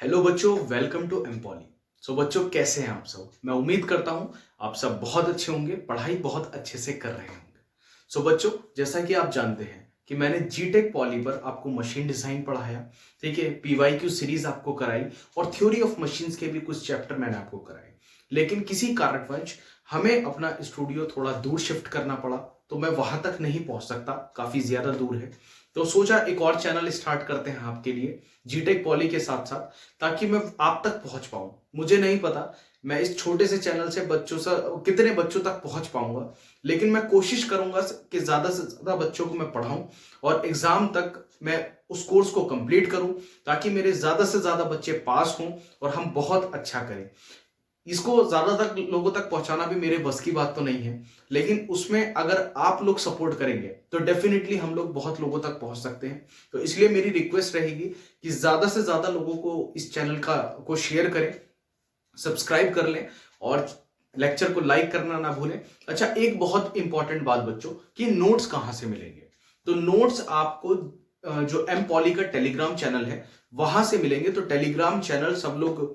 Hello बच्चों, welcome to एम्पॉली। सो बच्चों, कैसे हैं आप सब? मैं उम्मीद करता हूं आप सब बहुत अच्छे होंगे, पढ़ाई बहुत अच्छे से कर रहे होंगे। सो बच्चों, जैसा कि आप जानते हैं कि मैंने जीटेक पॉली पर आपको मशीन डिजाइन पढ़ाया, ठीक है, पीवाईक्यू सीरीज आपको कराई और थ्योरी ऑफ मशीन्स के भी कुछ चैप्टर मैंने आपको कराए। लेकिन किसी कारणवश हमें अपना स्टूडियो थोड़ा दूर शिफ्ट करना पड़ा, तो मैं वहां तक नहीं पहुंच सकता, काफी ज्यादा दूर है। तो सोचा एक और चैनल स्टार्ट करते हैं आपके लिए जीटेक पॉली के साथ साथ, ताकि मैं आप तक पहुंच पाऊं। मुझे नहीं पता मैं इस छोटे से चैनल से बच्चों से कितने बच्चों तक पहुंच पाऊंगा, लेकिन मैं कोशिश करूंगा कि ज्यादा से ज्यादा बच्चों को मैं पढ़ाऊं और एग्जाम तक मैं उस कोर्स को कंप्लीट करूं, ताकि मेरे ज्यादा से ज्यादा बच्चे पास हों और हम बहुत अच्छा करें। इसको ज्यादा तक लोगों तक पहुंचाना भी मेरे बस की बात तो नहीं है, लेकिन उसमें अगर आप लोग सपोर्ट करेंगे तो डेफिनेटली हम लोग बहुत लोगों तक पहुंच सकते हैं। तो इसलिए मेरी रिक्वेस्ट रहेगी कि ज्यादा से ज्यादा लोगों को इस चैनल को शेयर करें, सब्सक्राइब कर लें और लेक्चर को लाइक करना ना भूलें। अच्छा, एक बहुत इंपॉर्टेंट बात बच्चों, कि नोट्स कहां से मिलेंगे? तो नोट्स आपको जो एम पॉली का टेलीग्राम चैनल है वहां से मिलेंगे। तो टेलीग्राम चैनल सब लोग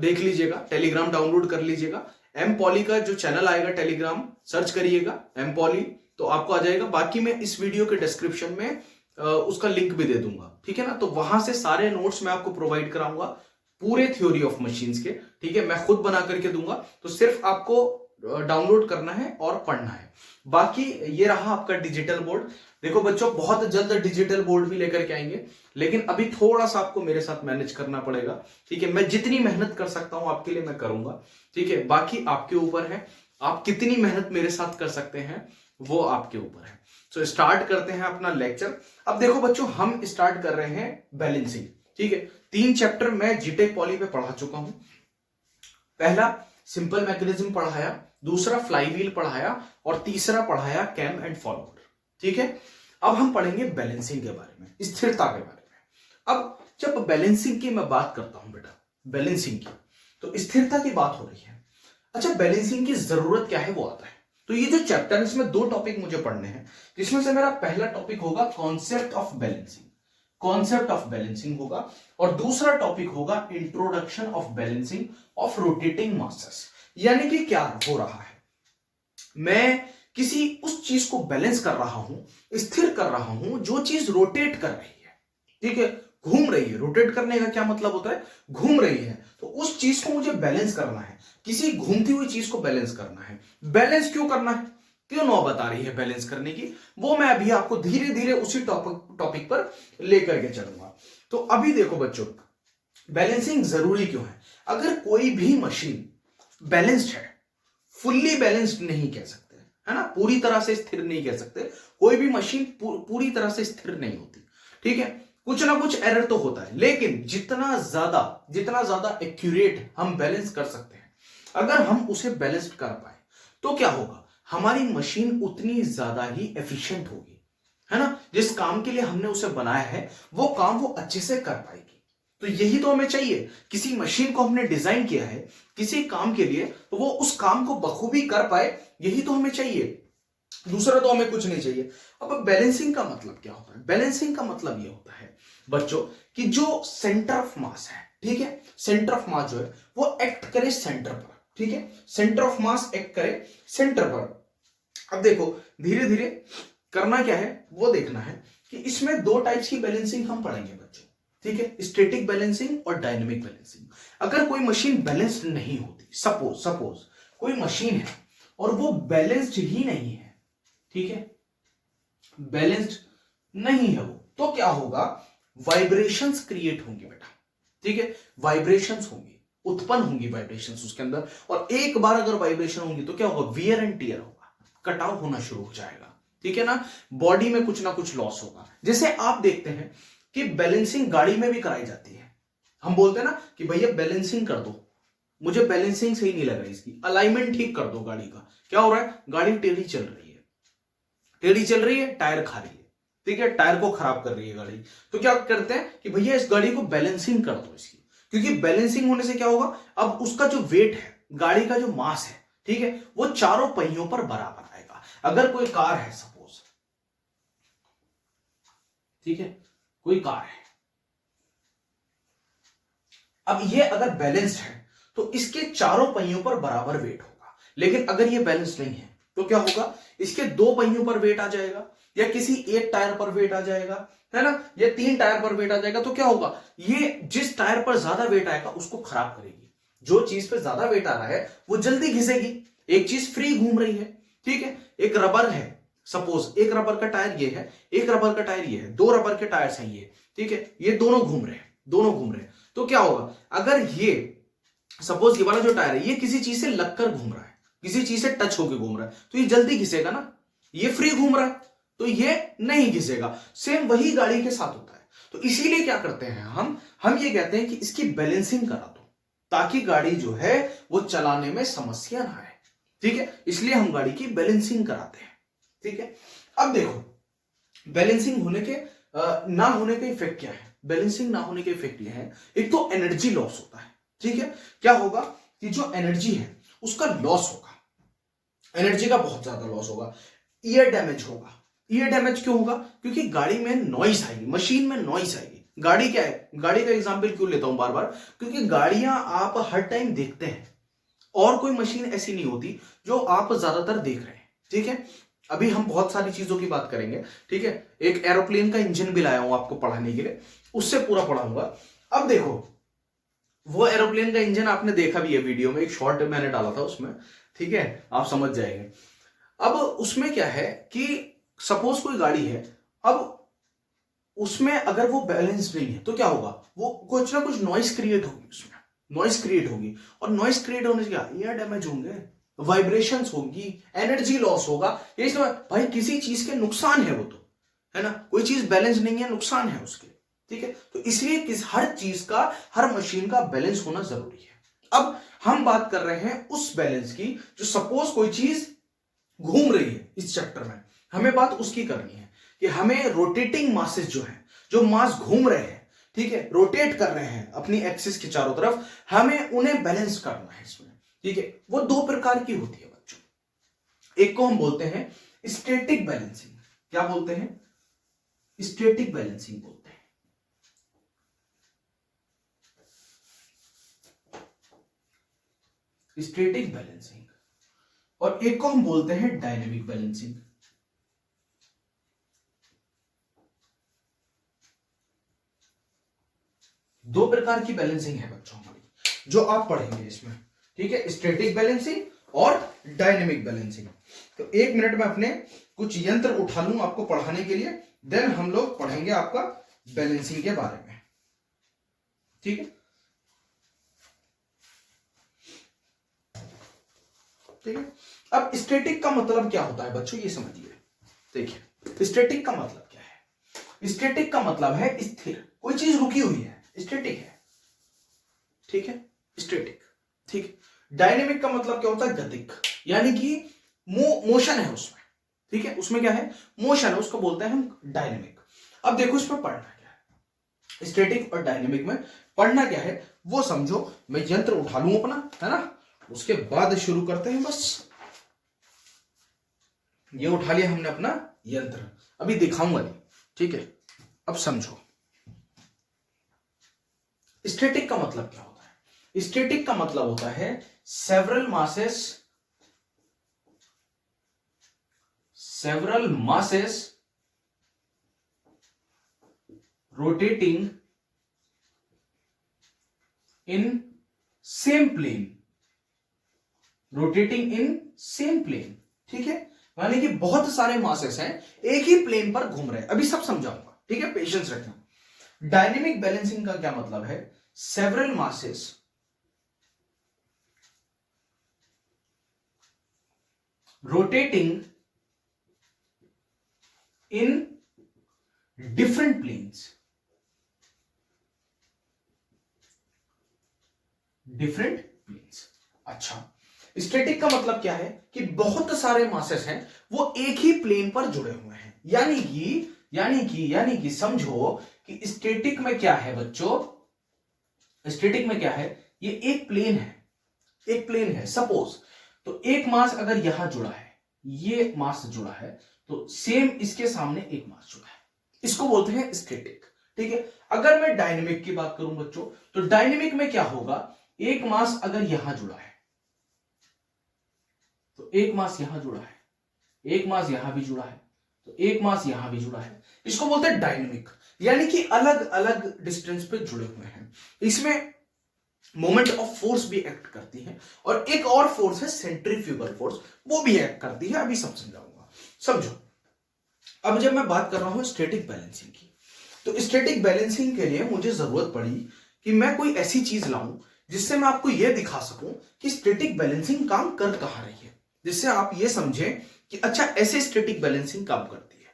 देख लीजिएगा, टेलीग्राम डाउनलोड कर लीजिएगा। एम पॉली का जो चैनल आएगा टेलीग्राम, सर्च करिएगा एम पॉली, तो आपको आ जाएगा। बाकी मैं इस वीडियो के डिस्क्रिप्शन में उसका लिंक भी दे दूंगा, ठीक है ना। तो वहां से सारे नोट्स मैं आपको प्रोवाइड कराऊंगा, पूरे थ्योरी ऑफ मशीन्स के, ठीक है, मैं खुद बना करके दूंगा। तो सिर्फ आपको डाउनलोड करना है और पढ़ना है। बाकी ये रहा आपका डिजिटल बोर्ड। देखो बच्चों, बहुत जल्द डिजिटल बोर्ड भी लेकर के आएंगे, लेकिन अभी थोड़ा सा आपको मेरे साथ मैनेज करना पड़ेगा, ठीक है। मैं जितनी मेहनत कर सकता हूं आपके लिए मैं करूंगा, ठीक है। बाकी आपके ऊपर है, आप कितनी मेहनत मेरे साथ कर सकते हैं वो आपके ऊपर है। तो स्टार्ट करते हैं अपना लेक्चर। अब देखो बच्चों, हम स्टार्ट कर रहे हैं बैलेंसिंग, ठीक है। 3 चैप्टर मैं जीटेक पॉली पे पढ़ा चुका हूं। पहला सिंपल मैकेनिज्म पढ़ाया, दूसरा फ्लाईव्हील पढ़ाया और तीसरा पढ़ाया कैम एंड फॉलोअर, ठीक है। अब हम पढ़ेंगे बैलेंसिंग के बारे में, स्थिरता के बारे में। अब जब बैलेंसिंग की मैं बात करता हूं बेटा, बैलेंसिंग की, तो स्थिरता की बात हो रही है। अच्छा, बैलेंसिंग की जरूरत क्या है वो आता है। तो ये जो चैप्टर है इसमें 2 टॉपिक मुझे पढ़ने हैं, जिसमें से मेरा पहला टॉपिक होगा concept of balancing, concept of balancing होगा, और दूसरा टॉपिक होगा introduction of balancing of rotating masses. यानी कि क्या हो रहा है, मैं किसी उस चीज को बैलेंस कर रहा हूं, स्थिर कर रहा हूं, जो चीज रोटेट कर रही है, ठीक है, घूम रही है। रोटेट करने का क्या मतलब होता है? घूम रही है। तो उस चीज को मुझे बैलेंस करना है, किसी घूमती हुई चीज को बैलेंस करना है। बैलेंस क्यों करना है, क्यों नौबत आ रही है बैलेंस करने की, वो मैं अभी आपको धीरे धीरे उसी टॉपिक पर लेकर के चलूंगा। तो अभी देखो बच्चों, बैलेंसिंग जरूरी क्यों है? अगर कोई भी मशीन बैलेंस्ड है, फुल्ली बैलेंस्ड नहीं कह सकते, है ना, पूरी तरह से स्थिर नहीं कह सकते, कोई भी मशीन पूरी तरह से स्थिर नहीं होती, ठीक है, कुछ ना कुछ एरर तो होता है। लेकिन जितना ज्यादा एक्यूरेट हम बैलेंस कर सकते हैं, अगर हम उसे बैलेंस्ड कर पाए तो क्या होगा, हमारी मशीन उतनी ज्यादा ही एफिशिएंट होगी, है ना। जिस काम के लिए हमने उसे बनाया है वो काम वो अच्छे से कर पाएगी। तो यही तो हमें चाहिए, किसी मशीन को हमने डिजाइन किया है किसी काम के लिए, तो वो उस काम को बखूबी कर पाए, यही तो हमें चाहिए, दूसरा तो हमें कुछ नहीं चाहिए। अब बैलेंसिंग का मतलब क्या होता है? बैलेंसिंग का मतलब ये होता है बच्चों कि जो सेंटर ऑफ मास है, ठीक है, सेंटर ऑफ मास जो है वो एक्ट करे सेंटर पर, ठीक है, सेंटर ऑफ मास एक्ट करे सेंटर पर। अब देखो, धीरे धीरे करना क्या है वो देखना है कि इसमें 2 टाइप्स की बैलेंसिंग हम पढ़ेंगे बच्चों, ठीक है, स्टैटिक बैलेंसिंग और डायनेमिक बैलेंसिंग। अगर कोई मशीन बैलेंस्ड नहीं होती, सपोज कोई मशीन है और वो बैलेंस्ड ही नहीं है, ठीक है, बैलेंस्ड नहीं है वो, तो क्या होगा, वाइब्रेशंस क्रिएट होंगे बेटा, ठीक है, वाइब्रेशंस होंगी, उत्पन्न होंगी वाइब्रेशंस उसके अंदर। और एक बार अगर वाइब्रेशन होंगी तो क्या होगा, वियर एंड टियर होगा, कटाव होना शुरू हो जाएगा, ठीक है ना, बॉडी में कुछ ना कुछ लॉस होगा। जैसे आप देखते हैं कि बैलेंसिंग गाड़ी में भी कराई जाती है, हम बोलते हैं ना कि भैया बैलेंसिंग कर दो, मुझे बैलेंसिंग सही नहीं लग रही, इसकी अलाइनमेंट ठीक कर दो गाड़ी का। क्या हो रहा है, गाड़ी टेढ़ी चल रही है, टेढ़ी चल रही है, टायर खा रही है, ठीक है, टायर को खराब कर रही है गाड़ी। तो क्या करते हैं कि भैया इस गाड़ी को बैलेंसिंग कर दो इसकी, क्योंकि बैलेंसिंग होने से क्या होगा, अब उसका जो वेट है, गाड़ी का जो मास है, ठीक है, वो चारों पहियों पर बराबर आएगा। अगर कोई कार है सपोज, ठीक है, कोई कार है, अब ये अगर बैलेंस्ड है तो इसके चारों पहियों पर बराबर वेट होगा, लेकिन अगर ये बैलेंस नहीं है तो क्या होगा, इसके दो पहियों पर वेट आ जाएगा, या किसी एक टायर पर वेट आ जाएगा, है ना, या तीन टायर पर वेट आ जाएगा। तो क्या होगा, ये जिस टायर पर ज्यादा वेट आएगा उसको खराब करेगी, जो चीज पे ज्यादा वेट आ रहा है वो जल्दी घिसेगी। एक चीज फ्री घूम रही है, ठीक है, एक रबर है, सपोज एक रबर का टायर ये है, एक रबर का टायर ये है, दो रबर के टायर्स हैं ये, ठीक है, ये दोनों घूम रहे हैं, दोनों घूम रहे हैं। तो क्या होगा, अगर ये सपोज ये वाला जो टायर है ये किसी चीज से लगकर घूम रहा है, किसी चीज से टच होकर घूम रहा है, तो ये जल्दी घिसेगा ना। ये फ्री घूम रहा है तो ये नहीं घिसेगा। सेम वही गाड़ी के साथ होता है। तो इसीलिए क्या करते हैं हम ये कहते हैं कि इसकी बैलेंसिंग करा दो, ताकि गाड़ी जो है वो चलाने में समस्या ना आए, ठीक है, इसलिए हम गाड़ी की बैलेंसिंग कराते हैं, ठीक है। अब देखो बैलेंसिंग होने के ना होने के इफेक्ट क्या है। बैलेंसिंग ना होने के इफेक्ट ये है, एक तो एनर्जी लॉस होता है, ठीक है। क्या होगा कि जो एनर्जी है उसका लॉस होगा, एनर्जी का बहुत ज्यादा लॉस होगा। ईयर डैमेज होगा। ईयर डैमेज क्यों होगा, क्योंकि गाड़ी में नॉइस आएगी, मशीन में नॉइस आएगी। गाड़ी क्या है, गाड़ी का एग्जांपल क्यों लेता हूं बार बार, क्योंकि गाड़ियां आप हर टाइम देखते हैं और कोई मशीन ऐसी नहीं होती जो आप ज्यादातर देख रहे हैं, ठीक है। अभी हम बहुत सारी चीजों की बात करेंगे, ठीक है। एक एरोप्लेन का इंजन भी लाया हूं आपको पढ़ाने के लिए, उससे पूरा पढ़ाऊंगा। अब देखो वो एरोप्लेन का इंजन आपने देखा भी है वीडियो में, एक शॉर्ट मैंने डाला था उसमें, ठीक है, आप समझ जाएंगे। अब उसमें क्या है कि सपोज कोई गाड़ी है, अब उसमें अगर वो बैलेंस नहीं है तो क्या होगा, वो कुछ ना कुछ नॉइस क्रिएट होगी, उसमें नॉइस क्रिएट होगी, और नॉइस क्रिएट होने से क्या, ईयर डैमेज होंगे, वाइब्रेशंस होगी, एनर्जी लॉस होगा। ये सब भाई किसी चीज के नुकसान है वो, तो है ना, कोई चीज बैलेंस नहीं है, नुकसान है उसके, ठीक है। तो इसलिए हर चीज का, हर मशीन का बैलेंस होना जरूरी है। अब हम बात कर रहे हैं उस बैलेंस की, जो सपोज कोई चीज घूम रही है, इस चैप्टर में हमें बात उसकी करनी है कि हमें रोटेटिंग मासेस जो है, जो मास घूम रहे हैं, ठीक है, रोटेट कर रहे हैं अपनी एक्सिस के चारों तरफ, हमें उन्हें बैलेंस करना है इसमें, ठीक है। वो दो प्रकार की होती है बच्चों। एक को हम बोलते हैं स्टैटिक बैलेंसिंग। क्या बोलते हैं, स्टैटिक बैलेंसिंग बोलते हैं। Static balancing. और एक को हम बोलते हैं डायनेमिक बैलेंसिंग। दो प्रकार की बैलेंसिंग है बच्चों हमारी, जो आप पढ़ेंगे इसमें, ठीक है, स्टैटिक बैलेंसिंग और डायनेमिक बैलेंसिंग। तो एक मिनट में अपने कुछ यंत्र उठा लूं आपको पढ़ाने के लिए, देन हम लोग पढ़ेंगे आपका बैलेंसिंग के बारे में, ठीक है। ठीक है, अब स्टैटिक का मतलब क्या होता है बच्चों, ये समझिए। देखिए स्टैटिक का मतलब क्या है। स्टैटिक का मतलब है स्थिर, कोई चीज रुकी हुई है, स्टैटिक है, ठीक है, स्टैटिक, ठीक। डायनेमिक का मतलब क्या होता है, गतिक, यानी कि मोशन है उसमें, ठीक है, उसमें क्या है, मोशन है, उसको बोलते हैं हम डायनेमिक। अब देखो इसमें पढ़ना क्या है, स्टैटिक और डायनेमिक में पढ़ना क्या है वो समझो। मैं यंत्र उठा लूं अपना, है ना, उसके बाद शुरू करते हैं। बस ये उठा लिया हमने अपना यंत्र, अभी दिखाऊंगा नहीं, ठीक है। अब समझो स्टैटिक का मतलब क्या होता है। स्टैटिक का मतलब होता है several masses rotating in same plane, rotating in same plane, ठीक है, यानी कि बहुत सारे मासेस हैं एक ही प्लेन पर घूम रहे हैं। अभी सब समझाऊंगा, ठीक है, पेशेंस रखना। डायनेमिक बैलेंसिंग का क्या मतलब है, several masses rotating in different planes, different planes. अच्छा, स्टैटिक का मतलब क्या है कि बहुत सारे मासेस हैं वो एक ही प्लेन पर जुड़े हुए हैं, यानी कि समझो कि स्टैटिक में क्या है बच्चों, स्टैटिक में क्या है, ये एक प्लेन है सपोज। तो एक मास अगर यहां जुड़ा है, ये मास जुड़ा है, तो सेम इसके सामने एक मास जुड़ा है, इसको बोलते हैं स्टैटिक, ठीक है। अगर मैं डायनेमिक की बात करूं बच्चों, तो डायनेमिक में क्या होगा, एक मास अगर यहां जुड़ा है तो एक मास यहां जुड़ा है, एक मास यहां भी जुड़ा है, तो एक मास यहां भी जुड़ा है, इसको बोलते हैं डायनेमिक, यानी कि अलग अलग डिस्टेंस पे जुड़े हुए हैं। इसमें मोमेंट ऑफ फोर्स भी एक्ट करती है, और एक और फोर्स है सेंट्रीफ्यूगल फोर्स, वो भी एक्ट करती है, अभी सब समझाऊंगा। समझो, अब जब मैं बात कर रहा हूं स्टैटिक बैलेंसिंग की, तो स्टैटिक बैलेंसिंग के लिए मुझे जरूरत पड़ी कि मैं कोई ऐसी चीज लाऊं जिससे मैं आपको यह दिखा सकूं कि स्टैटिक बैलेंसिंग काम कर कहां रही है, जिससे आप ये समझें कि अच्छा ऐसे स्टैटिक बैलेंसिंग काम करती है।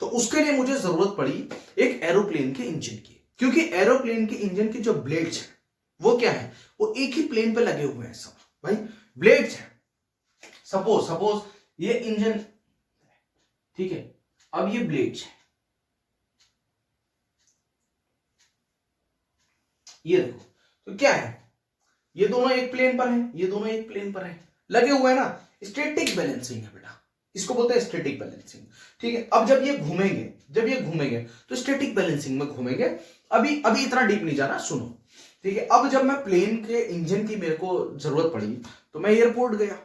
तो उसके लिए मुझे जरूरत पड़ी एक एरोप्लेन के इंजन की, क्योंकि एरोप्लेन के इंजन के जो ब्लेड्स हैं वो क्या है, वो एक ही प्लेन पे लगे हुए हैं सब भाई, ब्लेड्स हैं। सपोज ये इंजन, ठीक है, अब ये ब्लेड्स है, ये देखो, तो क्या है, ये दोनों एक प्लेन पर है, ये दोनों एक प्लेन पर है, लगे हुए हैं ना, स्टैटिक बैलेंसिंग है बेटा, इसको बोलते हैं स्टैटिक बैलेंसिंग। ठीक है, अब जब ये घूमेंगे तो स्टैटिक बैलेंसिंग में घूमेंगे। अभी इतना डीप नहीं जाना, सुनो। ठीक है, अब जब मैं प्लेन के इंजन की मेरे को जरूरत पड़ी तो मैं एयरपोर्ट गया,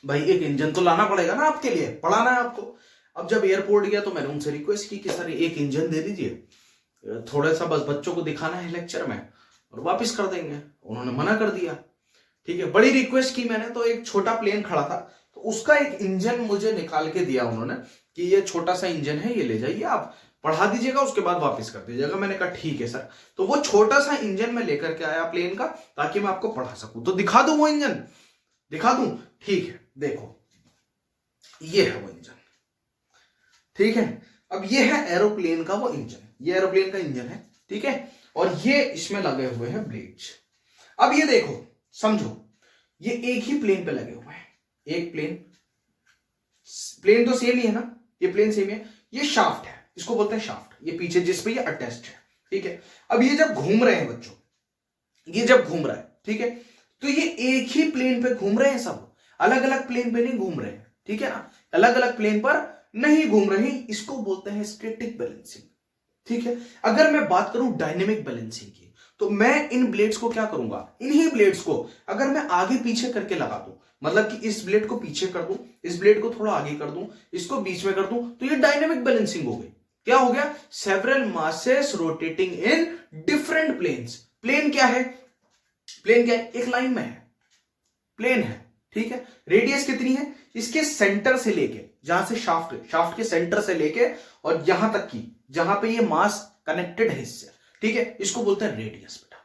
भाई एक इंजन तो लाना पड़ेगा ना आपके लिए, पढ़ाना है आपको। अब जब एयरपोर्ट गया तो मैंने उनसे रिक्वेस्ट की कि सर एक इंजन दे दीजिए, थोड़ा सा बस बच्चों को दिखाना है लेक्चर में और वापस कर देंगे। उन्होंने मना कर दिया। ठीक है, बड़ी रिक्वेस्ट की मैंने, तो एक छोटा प्लेन खड़ा था तो उसका एक इंजन मुझे निकाल के दिया उन्होंने कि ये छोटा सा इंजन है, ये ले जाइए आप, पढ़ा दीजिएगा, उसके बाद वापस कर दीजिएगा। मैंने कहा ठीक है सर। तो वो छोटा सा इंजन मैं लेकर के आया प्लेन का, ताकि मैं आपको पढ़ा सकूं। तो दिखा दूं वो इंजन, दिखा दूं? ठीक है, देखो ये है वो इंजन। ठीक है, अब ये है एरोप्लेन का वो इंजन, ये एरोप्लेन का इंजन है। ठीक है, और ये इसमें लगे हुए हैं ब्लेड्स। अब ये देखो, समझो, ये एक ही प्लेन पे लगे हुए हैं, एक प्लेन तो सेम ही है ना, ये प्लेन सेम है, ये शाफ्ट है, इसको बोलते हैं शाफ्ट, ये पीछे जिस पे ये अटैच्ड है। ठीक है, अब ये जब घूम रहे हैं बच्चों, ये जब घूम रहा है, ठीक है, तो ये एक ही प्लेन पे घूम रहे हैं, सब अलग अलग प्लेन पे नहीं घूम रहे हैं। ठीक है ना, अलग अलग प्लेन पर नहीं घूम रहे, इसको बोलते हैं स्टैटिक बैलेंसिंग। ठीक है, अगर मैं बात करूं डायनेमिक बैलेंसिंग की, तो मैं इन ब्लेड्स को क्या करूंगा, इन्हीं ब्लेड्स को अगर मैं आगे पीछे करके लगा दूं, मतलब कि इस ब्लेड को पीछे कर दूं, इस ब्लेड को थोड़ा आगे कर दूं, इसको बीच में कर दूं, तो ये डायनेमिक बैलेंसिंग हो गई। क्या हो गया? Several masses rotating in different planes. Plane क्या है? प्लेन क्या है? एक लाइन में है, प्लेन है। ठीक है, रेडियस कितनी है? इसके सेंटर से लेके, जहां से शाफ्ट के सेंटर से लेके और यहां तक की, जहां पे ये मास कनेक्टेड है इससे, ठीक है, इसको बोलते हैं रेडियस बेटा।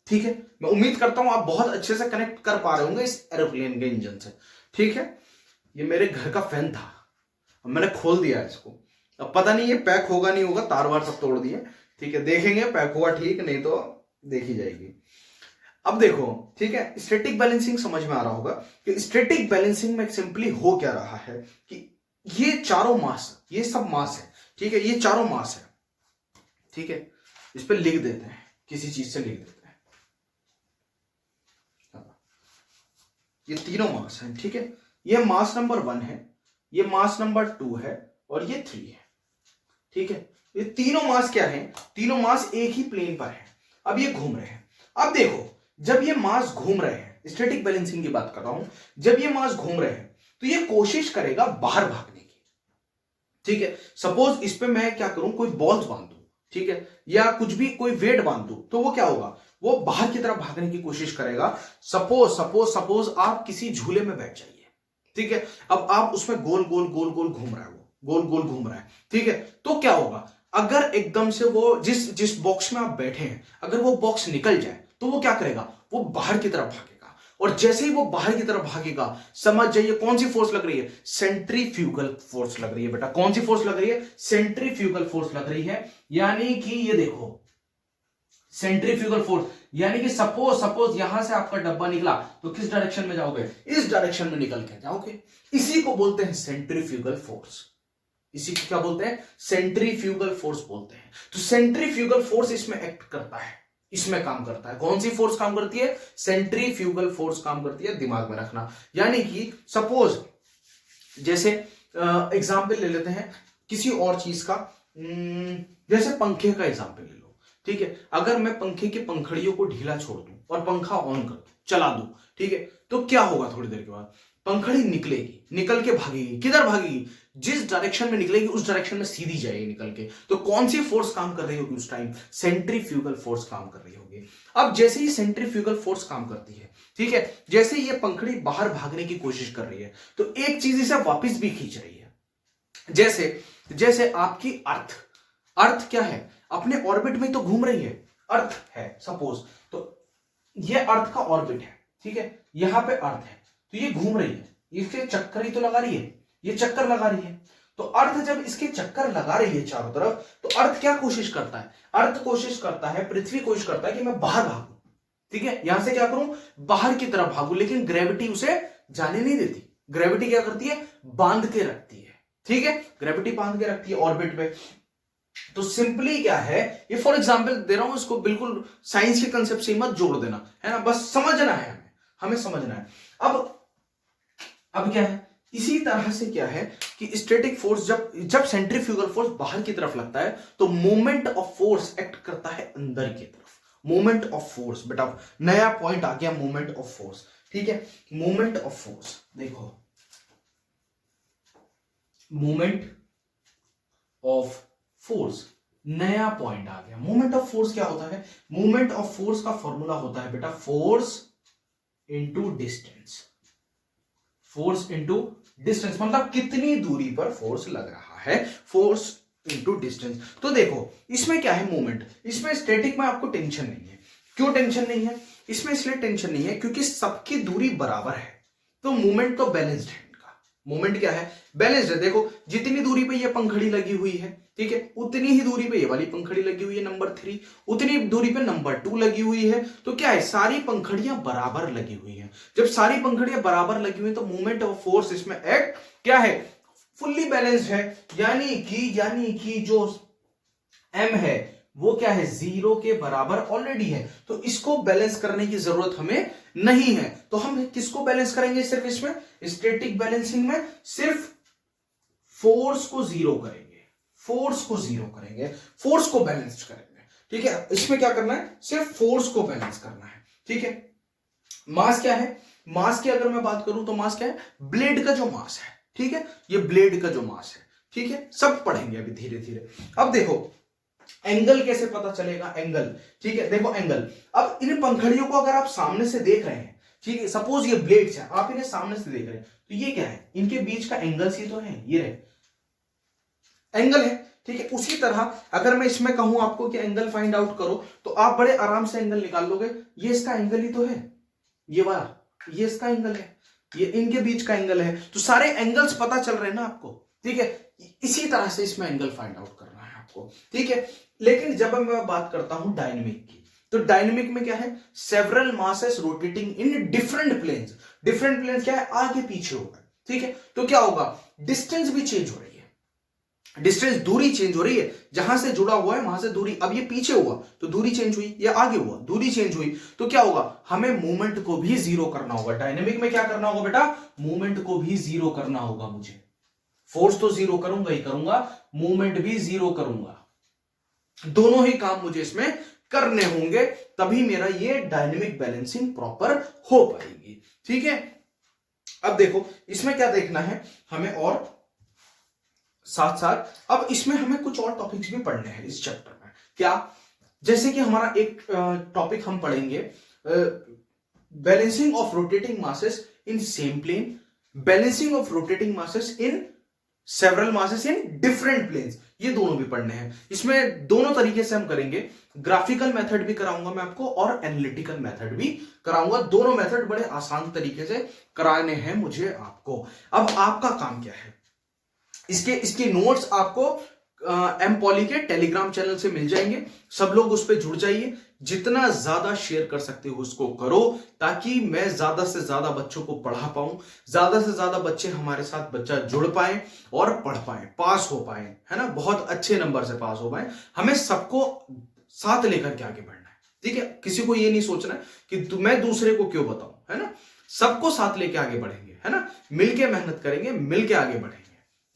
ठीक है, मैं उम्मीद करता हूं आप बहुत अच्छे से कनेक्ट कर पा रहे होंगे इस एरोप्लेन के इंजन से। ठीक है, ये मेरे घर का फैन था, अब मैंने खोल दिया इसको, अब पता नहीं ये पैक होगा नहीं होगा, तार वार सब तोड़ दिए। ठीक है, देखेंगे पैक हुआ ठीक, नहीं तो देखी जाएगी। अब देखो, ठीक है, स्टैटिक बैलेंसिंग समझ में आ रहा होगा कि स्टैटिक बैलेंसिंग में सिंपली हो क्या रहा है कि ये चारों मास, ये सब मास है। ठीक है, ये चारों मास है। ठीक है, इस पर लिख देते हैं, किसी चीज से लिख देते हैं, ये तीनों मास हैं। ठीक है, ये मास नंबर 1 है, ये मास नंबर 2 है और ये 3 है। ठीक है, ये तीनों मास क्या है? तीनों मास एक ही प्लेन पर है। अब ये घूम रहे हैं। अब देखो, जब ये मास घूम रहे हैं, स्टैटिक बैलेंसिंग की बात कर रहा हूं, जब ये मास घूम रहे हैं तो ये कोशिश करेगा बाहर भागने की। ठीक है, सपोज इस पे मैं क्या करूं, कोई बॉल्स बांध दूं, ठीक है, या कुछ भी कोई वेट बांध दूं, तो वो क्या होगा, वो बाहर की तरफ भागने की कोशिश करेगा। सपोज आप किसी झूले में बैठ जाइए। ठीक है, अब आप उसमें गोल गोल गोल गोल घूम रहा है, वो गोल गोल घूम रहा है। ठीक है, तो क्या होगा, अगर एकदम से वो जिस बॉक्स में आप बैठे हैं, अगर वो बॉक्स निकल जाए तो वो क्या करेगा, वो बाहर की तरफ भागेगा। और जैसे ही वो बाहर की तरफ भागेगा, समझ जाइए कौन सी फोर्स लग रही है, सेंट्रीफ्यूगल फोर्स लग रही है बेटा। कौन सी फोर्स लग रही है? सेंट्रीफ्यूगल फोर्स लग रही है। यानी कि ये देखो, सेंट्रीफ्यूगल फोर्स, यानी कि सपोज यहां से आपका डब्बा निकला तो किस डायरेक्शन में जाओगे? इस डायरेक्शन में निकल के जाओगे। इसी को बोलते हैं सेंट्रीफ्यूगल फोर्स। इसी को क्या बोलते हैं? सेंट्रीफ्यूगल फोर्स बोलते हैं। तो सेंट्रीफ्यूगल फोर्स इसमें एक्ट करता है, इसमें काम करता है। कौन सी फोर्स काम करती है? सेंट्रीफ्यूगल फोर्स काम करती है, दिमाग में रखना। यानी कि सपोज, जैसे एग्जांपल ले लेते हैं किसी और चीज का, जैसे पंखे का एग्जाम्पल ले लो, ठीक है। अगर मैं पंखे की पंखड़ियों को ढीला छोड़ दूं और पंखा ऑन कर दूं, चला दूं, ठीक है, तो क्या होगा? थोड़ी देर के बाद पंखड़ी निकलेगी, निकल के भागेगी। किधर भागेगी? जिस डायरेक्शन में निकलेगी उस डायरेक्शन में सीधी जाएगी निकल के। तो कौन सी फोर्स काम कर रही होगी उस टाइम? सेंट्रीफ्यूगल फोर्स काम कर रही होगी। अब जैसे ही सेंट्रीफ्यूगल फोर्स काम करती है, ठीक है, जैसे ही ये पंखड़ी बाहर भागने की कोशिश कर रही है, तो एक चीज इसे वापस भी खींच रही है। जैसे जैसे आपकी अर्थ क्या है? अपने ऑर्बिट में तो घूम रही है, अर्थ है सपोज, तो ये अर्थ का ऑर्बिट है, ठीक है, यहां पे अर्थ है, तो ये घूम रही है, इसके चक्कर ही तो लगा रही है, ये चक्कर लगा रही है। तो अर्थ जब इसके चक्कर लगा रही है चारों तरफ, तो अर्थ क्या कोशिश करता है? अर्थ कोशिश करता है, पृथ्वी कोशिश करता है कि मैं बाहर भागूं, ठीक है, यहां से क्या करूं? बाहर की तरफ भागूं, लेकिन ग्रेविटी उसे जाने नहीं देती। ग्रेविटी क्या करती है? बांध के रखती है, ठीक है, ग्रेविटी बांध के रखती है ऑर्बिट पे। तो सिंपली क्या है, ये फॉर एग्जांपल दे रहा हूं, इसको बिल्कुल साइंस के कंसेप्ट से मत जोड़ देना, है ना, बस समझना है, हमें समझना है। अब क्या है, इसी तरह से क्या है कि स्टैटिक फोर्स जब सेंट्रीफ्यूगल फोर्स बाहर की तरफ लगता है, तो मोमेंट ऑफ फोर्स एक्ट करता है अंदर की तरफ। मोमेंट ऑफ फोर्स, बेटा नया पॉइंट आ गया, मोमेंट ऑफ फोर्स, ठीक है। मोमेंट ऑफ फोर्स देखो, मोमेंट ऑफ फोर्स नया पॉइंट आ गया। मोमेंट ऑफ फोर्स क्या होता है? मोमेंट ऑफ फोर्स का फॉर्मूला होता है बेटा force into distance. Force into distance मतलब कितनी दूरी पर फोर्स लग रहा है, फोर्स इंटू डिस्टेंस। तो देखो इसमें क्या है, मोमेंट, इसमें स्टैटिक में आपको टेंशन नहीं है। क्यों टेंशन नहीं है? इसमें इसलिए टेंशन नहीं है क्योंकि सबकी दूरी बराबर है, तो मोमेंट तो बैलेंस्ड है। मोमेंट क्या है? बैलेंस्ड है। देखो जितनी दूरी पे ये पंखड़ी लगी हुई है, ठीक है, उतनी ही दूरी पे ये वाली पंखड़ी लगी हुई है नंबर 3, उतनी दूरी पे नंबर 2 लगी हुई है। तो क्या है, सारी पंखड़ियां बराबर लगी हुई हैं। जब सारी पंखड़ियां बराबर लगी हुई है, तो मोमेंट ऑफ फोर्स इसमें एक्ट क्या है, फुल्ली बैलेंस्ड है। यानी कि जो m है वो क्या है, 0 के बराबर ऑलरेडी है, तो इसको बैलेंस करने की जरूरत हमें नहीं है। तो हम किसको बैलेंस करेंगे? सिर्फ इसमें स्टैटिक बैलेंसिंग में सिर्फ फोर्स को जीरो करेंगे, फोर्स को जीरो करेंगे, फोर्स को बैलेंस करेंगे, ठीक है। इसमें क्या करना है? सिर्फ फोर्स को बैलेंस करना है, ठीक है। मास क्या है? मास की अगर मैं बात करूं तो मास क्या है? ब्लेड का जो मास है, ठीक है, ये ब्लेड का जो मास है, ठीक है, सब पढ़ेंगे अभी धीरे धीरे। अब देखो एंगल कैसे पता चलेगा, एंगल, ठीक है, देखो एंगल। अब इन पंखड़ियों को अगर आप सामने से देख रहे हैं, ठीक है, सपोज ये ब्लेड्स है, आप इन्हें सामने से देख रहे हैं, तो ये क्या है, इनके बीच का एंगल्स ही तो है, ये रहे एंगल है, ठीक है। उसी तरह अगर मैं इसमें कहूं आपको कि एंगल फाइंड आउट करो, तो आप बड़े आराम से एंगल निकाल लोगे। ये इसका एंगल ही तो है, ये वाला, ये इसका एंगल है, ये इनके बीच का एंगल है, तो सारे एंगल्स पता चल रहे हैं ना आपको, ठीक है। इसी तरह से इसमें एंगल फाइंड आउट करना है आपको, ठीक है। लेकिन जब मैं बात करता हूं डायनेमिक की, तो डायनेमिक में क्या है, several masses rotating in different planes. Different planes क्या है, आगे पीछे होगा, ठीक है। तो क्या होगा, डिस्टेंस भी चेंज हो रही है, डिस्टेंस दूरी चेंज हो रही है, जहां से जुड़ा हुआ है वहां से दूरी, अब ये पीछे हुआ तो दूरी चेंज हुई, ये आगे हुआ दूरी चेंज हुई, तो क्या होगा, हमें मूवमेंट को भी जीरो करना होगा। डायनेमिक में क्या करना होगा बेटा, मूवमेंट को भी जीरो करना होगा मुझे। फोर्स तो जीरो करूंगा ही करूंगा, मूवमेंट भी जीरो करूंगा, दोनों ही काम मुझे इसमें करने होंगे, तभी मेरा ये डायनेमिक बैलेंसिंग प्रॉपर हो पाएगी, ठीक है। अब देखो इसमें क्या देखना है हमें, और साथ साथ अब इसमें हमें कुछ और टॉपिक्स भी पढ़ने हैं इस चैप्टर में। क्या? जैसे कि हमारा एक टॉपिक हम पढ़ेंगे, balancing of rotating masses in same plane, balancing of rotating masses in several masses in different planes, ये दोनों भी पढ़ने हैं। इसमें दोनों तरीके से हम करेंगे, ग्राफिकल मेथड भी कराऊंगा मैं आपको और एनालिटिकल मेथड भी कराऊंगा। दोनों मेथड बड़े आसान तरीके से कराने हैं मुझे आपको। अब आपका काम क्या है, इसके नोट्स आपको एम पॉली के टेलीग्राम चैनल से मिल जाएंगे, सब लोग उस पर जुड़ जाइए, जितना ज्यादा शेयर कर सकते हो उसको करो, ताकि मैं ज्यादा से ज्यादा बच्चों को पढ़ा पाऊं, ज्यादा से ज्यादा बच्चे हमारे साथ बच्चा जुड़ पाए और पढ़ पाए, पास हो पाए, है ना, बहुत अच्छे नंबर से पास हो पाए। हमें सबको साथ लेकर के आगे बढ़ना है, ठीक है। किसी को ये नहीं सोचना है कि मैं दूसरे को क्यों बताऊं, है ना, सबको साथ लेके आगे बढ़ेंगे, है ना, मिलके मेहनत करेंगे, मिलके आगे बढ़ेंगे,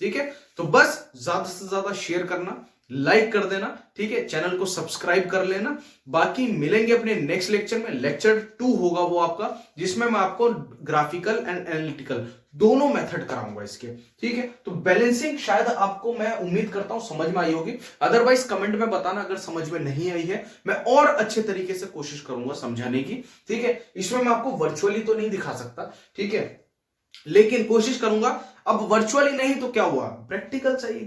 ठीक है। तो बस ज्यादा से ज्यादा शेयर करना, लाइक कर देना, ठीक है, चैनल को सब्सक्राइब कर लेना। बाकी मिलेंगे अपने नेक्स्ट लेक्चर में। लेक्चर 2 होगा वो आपका, जिसमें मैं आपको ग्राफिकल एंड एनालिटिकल दोनों मेथड कराऊंगा इसके, ठीक है। तो बैलेंसिंग शायद आपको, मैं उम्मीद करता हूं समझ में आई होगी। अदरवाइज कमेंट में बताना अगर समझ में नहीं आई है, मैं और अच्छे तरीके से कोशिश करूंगा समझाने की, ठीक है। इसमें मैं आपको वर्चुअली तो नहीं दिखा सकता, ठीक है, लेकिन कोशिश करूंगा। अब वर्चुअली नहीं तो क्या हुआ, प्रैक्टिकल चाहिए,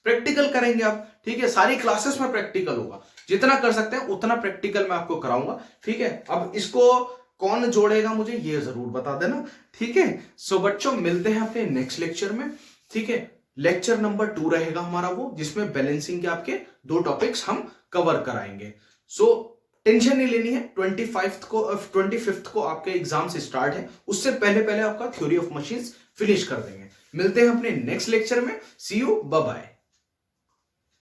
प्रैक्टिकल करेंगे आप, ठीक है। सारी क्लासेस में प्रैक्टिकल होगा, जितना कर सकते हैं उतना प्रैक्टिकल मैं आपको कराऊंगा, ठीक है। अब इसको कौन जोड़ेगा मुझे ये जरूर बता देना, ठीक है। सो बच्चों मिलते हैं अपने नेक्स्ट लेक्चर में, ठीक है। लेक्चर नंबर 2 रहेगा हमारा वो, जिसमें बैलेंसिंग के आपके 2 टॉपिक्स हम कवर कराएंगे। सो टेंशन नहीं लेनी है, 25th को आपके एग्जाम से स्टार्ट है, उससे पहले पहले आपका थ्योरी ऑफ मशीन्स फिनिश कर देंगे। मिलते हैं अपने नेक्स्ट लेक्चर में। सी यू, बाय बाय।